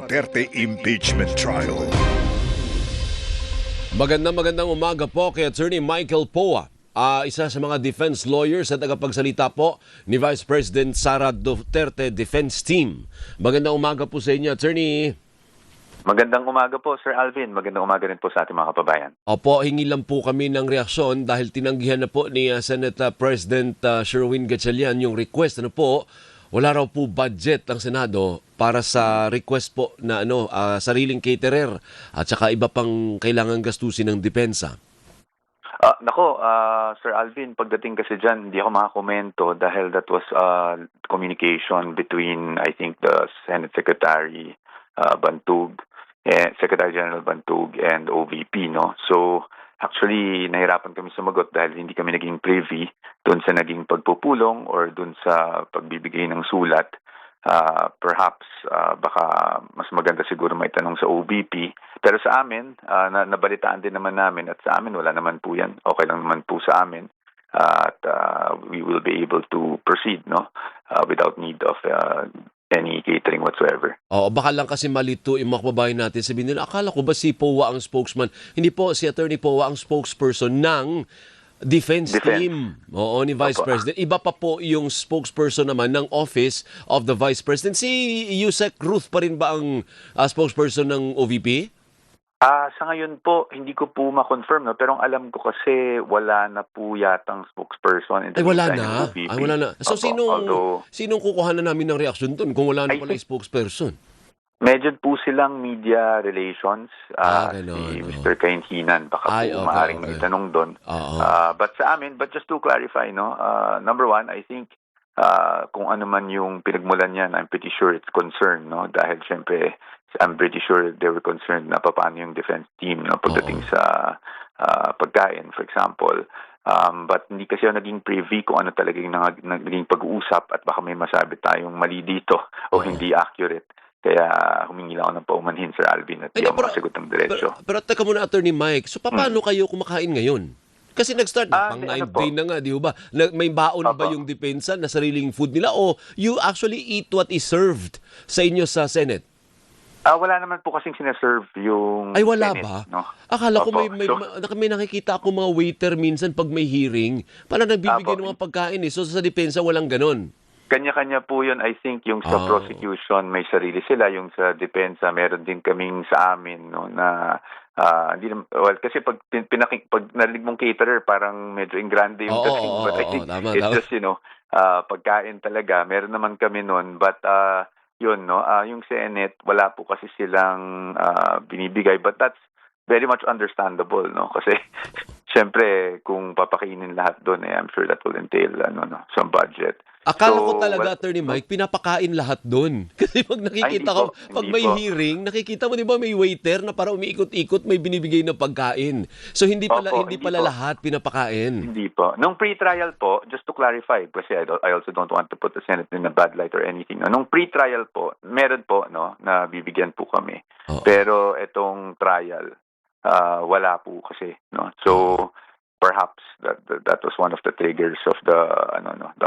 Duterte impeachment trial. Magandang umaga po kay Attorney Michael Poa. Isa sa mga defense lawyers at tagapagsalita po ni Vice President Sara Duterte Defense Team. Magandang umaga po sa inyo, Attorney. Magandang umaga po, Sir Alvin. Magandang umaga rin po sa ating mga kababayan. Opo, hingi lang po kami ng reaksyon dahil tinanggihan na po ni Senate President Sherwin Gatchalian yung request. Wala raw po budget ang Senado para sa request po na sariling caterer at saka iba pang kailangan gastusin ng depensa. Sir Alvin, pagdating kasi dyan, hindi ako makakomento dahil that was communication between, I think, the Senate Secretary Bantug, Secretary General Bantug and OVP, no? So, actually, nahirapan kami sumagot dahil hindi kami naging privy doon sa naging pagpupulong or doon sa pagbibigay ng sulat. Perhaps, baka mas maganda siguro may tanong sa OVP. Pero sa amin, nabalitaan din naman namin at sa amin wala naman po yan. Okay lang naman po sa amin. At we will be able to proceed, no? Without need of any catering whatsoever. Baka lang kasi malito yung mga kababayan natin. Sabihin nila, akala ko ba si Poa ang spokesman? Hindi po, si Attorney Poa ang spokesperson ng defense team ni Vice President. Iba pa po yung spokesperson naman ng Office of the Vice President. Si Yusek Ruth pa rin ba ang spokesperson ng OVP? Sa ngayon po, hindi ko po ma-confirm, no? Pero ang alam ko kasi wala na po yatang spokesperson. Wala na. So, sinong kukuha na namin ng reaksyon doon kung wala na pala spokesperson? Medyo po silang media relations, si Mr. Kainhinan. Baka po maaaring may tanong doon. But sa amin, just to clarify, no? Number one, I think kung ano man yung pinagmulan niyan, I'm pretty sure it's concerned, no? Dahil syempre, I'm pretty sure they were concerned na paano yung defense team, no, pagdating sa pagkain, for example. But hindi kasi naging privy kung ano talaga yung naging pag-uusap at baka may masabi tayong mali dito o hindi accurate. Kaya humingi lang ako ng paumanhin, Sir Alvin, at di ako makasagot ng diretsyo. Pero teka muna, Attorney Mike, so paano kayo kumakain ngayon? Kasi nag-start na, pang 9 day na nga, di ba? May baon ba yung depensa na sariling food nila o you actually eat what is served sa inyo sa Senate? Wala naman po kasing sineserve yung Ay, wala Senate, ba? No? Akala ko may nakikita ako mga waiter minsan pag may hearing, parang nagbibigay ng mga pagkain eh. So sa depensa walang ganon. Kanya-kanya po yun. I think yung sa prosecution may sarili sila, yung sa depensa meron din kaming sa amin, no, na kasi pag narinig mong caterer parang medyo ingrande yung dating, but I think it's just pagkain talaga. Meron naman kami nun, but yun, no, yung Senate wala po kasi silang binibigay, but that's very much understandable, no, kasi syempre kung papakainin lahat doon, I'm sure that will entail some budget. Akala ko talaga, Attorney Mike, pinapakain lahat doon. Kasi pag nakikita ko, pag may hearing, nakikita mo, di ba, may waiter na para umiikot-ikot, may binibigay na pagkain. So, hindi pala lahat pinapakain. Hindi po. Nung pre-trial po, just to clarify, kasi I also don't want to put the Senate in a bad light or anything. Nung pre-trial po, meron po, no, na bibigyan po kami. Pero itong trial, wala po kasi, no. So, perhaps that was one of the triggers of the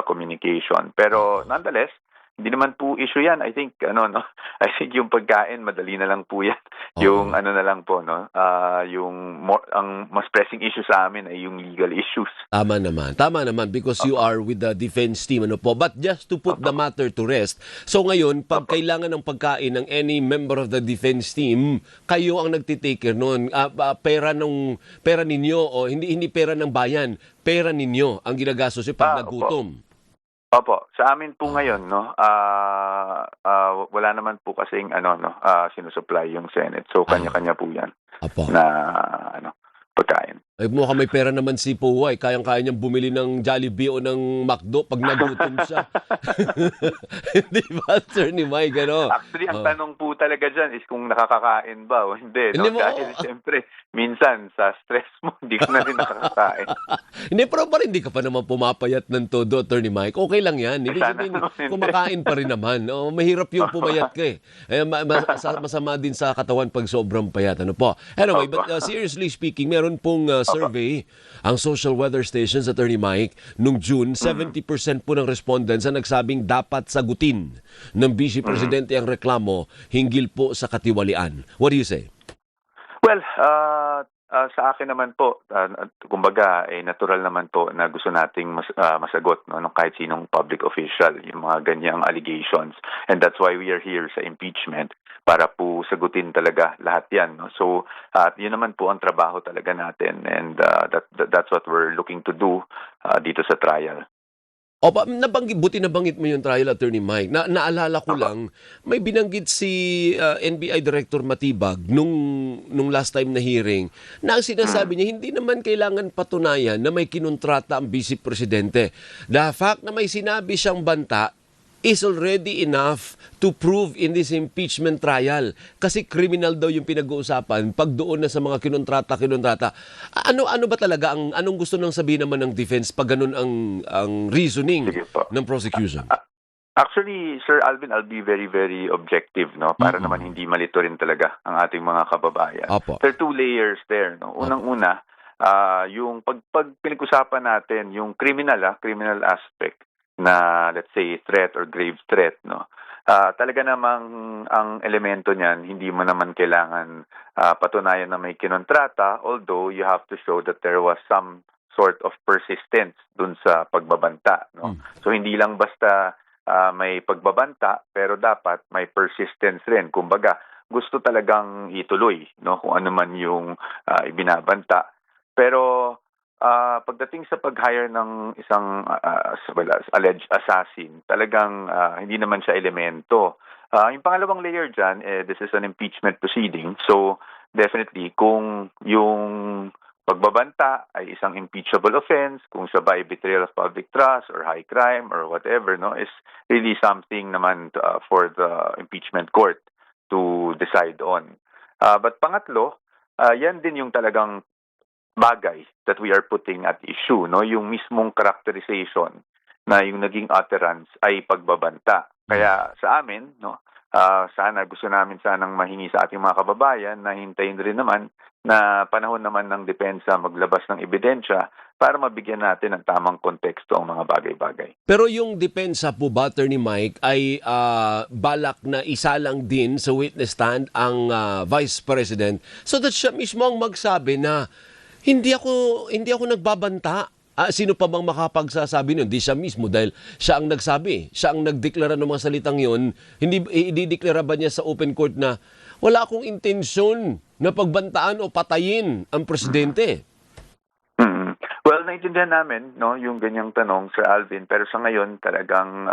communication. Pero nonetheless, hindi naman po issue 'yan. I think I think yung pagkain madali na lang po 'yan. Yung na lang po, no. Ang mas pressing issue sa amin ay yung legal issues. Tama naman because you are with the defense team, But just to put the matter to rest. So ngayon, pag kailangan ng pagkain ng any member of the defense team, kayo ang nagti-take care noon. Pera ninyo o hindi pera ng bayan, pera ninyo ang ginagastos pag nagutom. Opo, sa amin po ngayon, no, wala naman po kasing sinusupply yung Senate. So kanya-kanya po 'yan. Na pagkain. Ay, mukhang may pera naman si Poa. Kayang-kaya niyang bumili ng Jollibee o ng McDo pag nagutom siya. Di ba, Attorney Mike? Actually, ang tanong po talaga dyan is kung nakakakain ba o hindi. No? Dahil siyempre, minsan sa stress mo, hindi ka na rin nakakakain. Hindi, pero pa rin hindi ka pa naman pumapayat ng todo, Attorney Mike. Okay lang yan. Kumakain pa rin naman. Mahirap yung pumayat ka eh. Masama din sa katawan pag sobrang payat. Anyway, but seriously speaking, meron pong nag-survey ang social weather stations, Attorney Mike, nung June, 70% po ng respondents ang nagsabing dapat sagutin ng Vice Presidente ang reklamo hinggil po sa katiwalian. What do you say? Well, sa akin naman po, kumbaga, natural naman po na gusto nating masagot no, ng kahit sinong public official yung mga ganyang allegations. And that's why we are here sa impeachment, para po sagutin talaga lahat yan. No? So, yun naman po ang trabaho talaga natin, and that's what we're looking to do dito sa trial. O, buti nabanggit mo yung trial, Attorney Mike. Naalala ko lang, may binanggit si NBI Director Matibag nung last time na hearing na ang sinasabi niya, hindi naman kailangan patunayan na may kinontrata ang Vice Presidente. The fact na may sinabi siyang banta is already enough to prove in this impeachment trial. Kasi criminal daw yung pinag-uusapan pag doon na sa mga kinontrata. Ano ba talaga anong gusto nang sabihin naman ng defense pag ganun ang reasoning ng prosecution? Actually, Sir Alvin, I'll be very, very objective, no? Para naman hindi malito rin talaga ang ating mga kababayan. Opo. There are two layers there, no? Unang-una, yung pag pinag-usapan natin, yung criminal aspect na, let's say, threat or grave threat, no? Talaga namang ang elemento niyan, hindi mo naman kailangan patunayan na may kinontrata, although you have to show that there was some sort of persistence dun sa pagbabanta, no? So hindi lang basta may pagbabanta, pero dapat may persistence rin. Kumbaga, gusto talagang ituloy, no, kung ano man yung ibinabanta. Pero pagdating sa pag-hire ng isang alleged assassin, talagang hindi naman siya elemento. Yung pangalawang layer dyan, this is an impeachment proceeding. So, definitely, kung yung pagbabanta ay isang impeachable offense, kung siya by betrayal of public trust or high crime or whatever, no, is really something naman for the impeachment court to decide on. But pangatlo, yan din yung talagang bagay that we are putting at issue, no, yung mismong characterization na yung naging utterance ay pagbabanta. Kaya sa amin, no, gusto namin sanang mahingi sa ating mga kababayan na hintayin rin naman na panahon naman ng depensa maglabas ng ebidensya para mabigyan natin ng tamang konteksto ang mga bagay-bagay. Pero yung depensa po ba, Attorney Mike, ay balak na isa lang din sa witness stand ang Vice President so that siya mismo ang magsabi na hindi ako nagbabanta. Sino pa bang makapagsasabi nun? Di siya mismo dahil siya ang nagsabi. Siya ang nagdeklara ng mga salitang yon. Hindi idideklara ba niya sa open court na wala akong intensyon na pagbantaan o patayin ang presidente? Well, naintindihan namin, no, yung ganyang tanong, Sir Alvin, pero sa ngayon talagang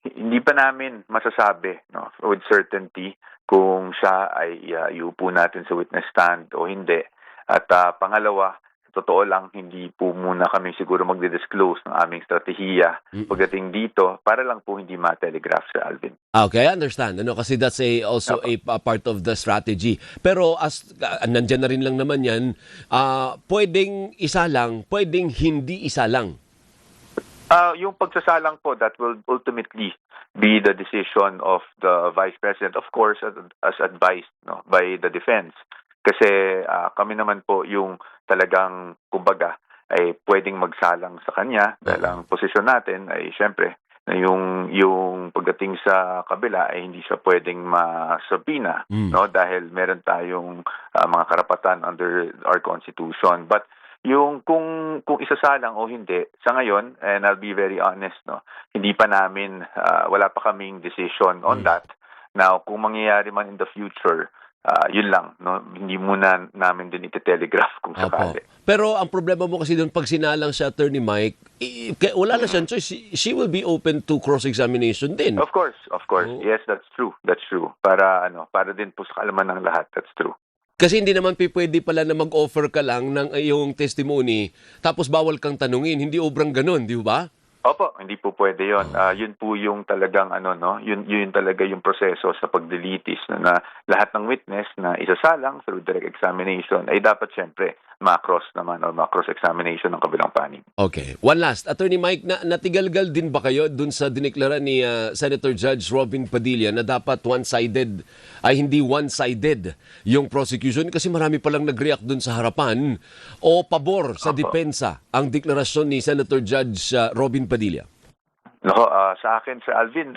hindi pa namin masasabi, no, with certainty kung siya ay iupo natin sa witness stand o hindi. At pangalawa, totoo lang, hindi po muna kami siguro magdi-disclose ng aming strategiya pagdating dito para lang po hindi ma-telegraph, Sir Alvin. Okay, I understand. Kasi that's also a part of the strategy. Pero as nandyan na rin lang naman yan, pwedeng isa lang, pwedeng hindi isa lang. Yung pagsasalang po, that will ultimately be the decision of the Vice President, of course, as advised, no, by the defense. Kasi kami naman po yung talagang, kumbaga, ay pwedeng magsalang sa kanya dahil ang posisyon natin ay syempre na yung pagdating sa kabila ay hindi siya pwedeng masabina, no, dahil meron tayong mga karapatan under our constitution. But yung kung isasalang o hindi, sa ngayon, and I'll be very honest, no, hindi pa namin, wala pa kaming decision on that. Now, kung mangyayari man in the future, yun lang, no, hindi muna namin din ite-telegraph kung sakali. Pero ang problema mo kasi doon, pag sinalang siya, Attorney Mike, wala na siyang choice. She will be open to cross-examination din. Of course. Yes, that's true. Para din po sa kaalaman ng lahat, that's true. Kasi hindi naman pwede pala na mag-offer ka lang ng iyong testimony tapos bawal kang tanungin. Hindi obrang ganun, di ba? Opo, hindi po pwede 'yon. Yun po yung talagang ano, no, yun talaga yung proseso sa pagdilitis na lahat ng witness na isasalang through direct examination ay dapat siyempre ma-cross naman or ma-cross examination ng kabilang panig. Okay. One last. Attorney Mike, natigalgal din ba kayo dun sa dineklara ni Senator Judge Robin Padilla na dapat one-sided, ay hindi one-sided yung prosecution? Kasi marami palang nag-react dun sa harapan o pabor sa depensa ang deklarasyon ni Senator Judge Robin Padilla. No, sa akin, Sir Alvin,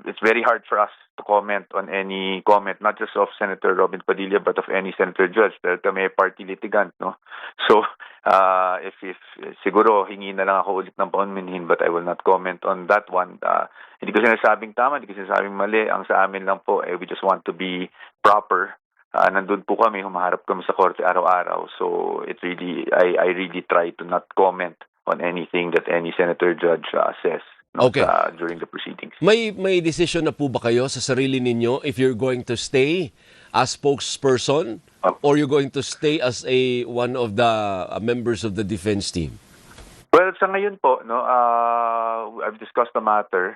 it's very hard for us to comment on any comment, not just of Senator Robin Padilla, but of any senator judge. Dahil kami party litigant, no? So, if siguro hingi na lang ako ulit ng paunminhin, but I will not comment on that one. Hindi ko sinasabing tama, hindi ko sinasabing mali. Ang sa amin lang po, we just want to be proper. Nandun po kami, humaharap kami sa korte araw-araw. So, I really try to not comment on anything that any senator judge says. No, Okay. During the proceedings. May decision na po ba kayo sa sarili ninyo if you're going to stay as spokesperson or you're going to stay as one of the members of the defense team? Well, sa ngayon po, no, I've discussed the matter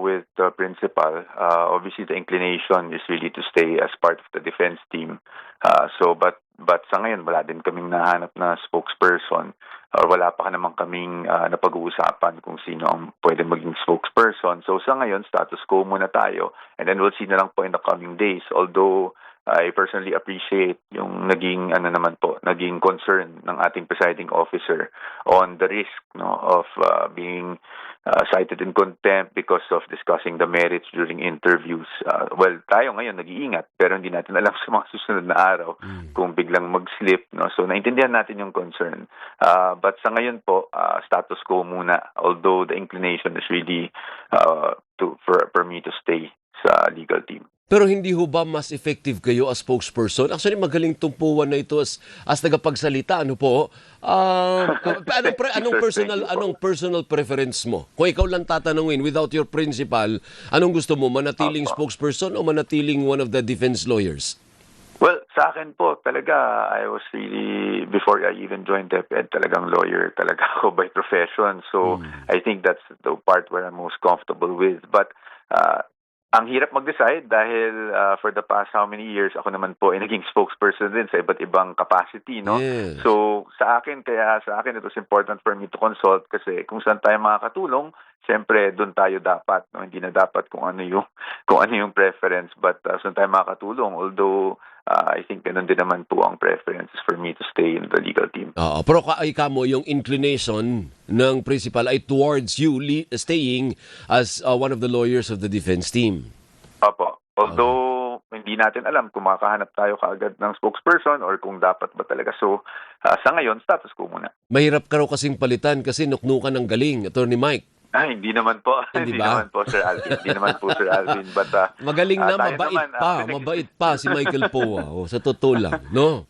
with the principal. Obviously, the inclination is really to stay as part of the defense team. But sa ngayon, wala din kaming nahanap na spokesperson. Wala pa naman kaming napag-uusapan kung sino ang pwede maging spokesperson. So sa ngayon, status quo muna tayo. And then we'll see na lang po in the coming days. Although I personally appreciate yung naging concern ng ating presiding officer on the risk, no, of being cited in contempt because of discussing the merits during interviews. Well, tayo ngayon nag-iingat pero hindi natin alam sa mga susunod na araw kung biglang mag-slip, no. So naintindihan natin yung concern. But sa ngayon po, status quo muna, although the inclination is really for me to stay sa legal team. Pero hindi ho ba mas effective kayo as spokesperson? Actually, magaling tumpuan na ito as tagapagsalita. Ano po? Anong personal preference mo? Kung ikaw lang tatanungin without your principal, anong gusto mo? Manatiling spokesperson o manatiling one of the defense lawyers? Well, sa akin po, talaga, I was really, before I even joined DepEd, talagang lawyer talaga ako by profession. So, I think that's the part where I'm most comfortable with. But, ang hirap mag-decide dahil for the past how many years ako naman po ay naging spokesperson din sa iba't ibang capacity, no? Yes. So sa akin it was important for me to consult kasi kung saan tayo makakatulong, siyempre doon tayo dapat, no? Hindi na dapat kung ano yung preference, but saan tayo makakatulong, although I think ganun din naman po ang preference for me to stay in the legal team. Pero kamo yung inclination ng principal ay towards you staying as one of the lawyers of the defense team. Opo. Although hindi natin alam kung makakahanap tayo kaagad ng spokesperson or kung dapat ba talaga. So, sa ngayon, status quo muna. Mahirap ka raw kasing palitan kasi nuknukan ng galing, Attorney Mike. Hindi naman po. Hindi naman po, Sir Alvin. Hindi naman po, Sir Alvin. But, magaling na, mabait pa si Michael Poa. Sa totoo lang, no?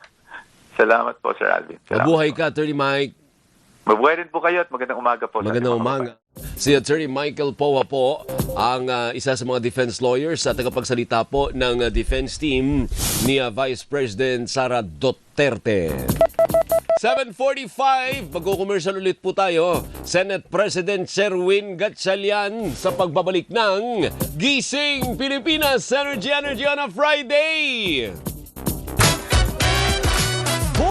Salamat po, Sir Alvin. Mabuhay ka, Attorney Mike. Mabuhay rin po kayo at magandang umaga po. Magandang umaga. Si Attorney Michael Poa po ang isa sa mga defense lawyers at tagapagsalita po ng defense team ni Vice President Sara Duterte. 7:45, mag-commercial ulit po tayo. Senate President Sherwin Gatchalian sa pagbabalik ng Gising Pilipinas Energy on a Friday.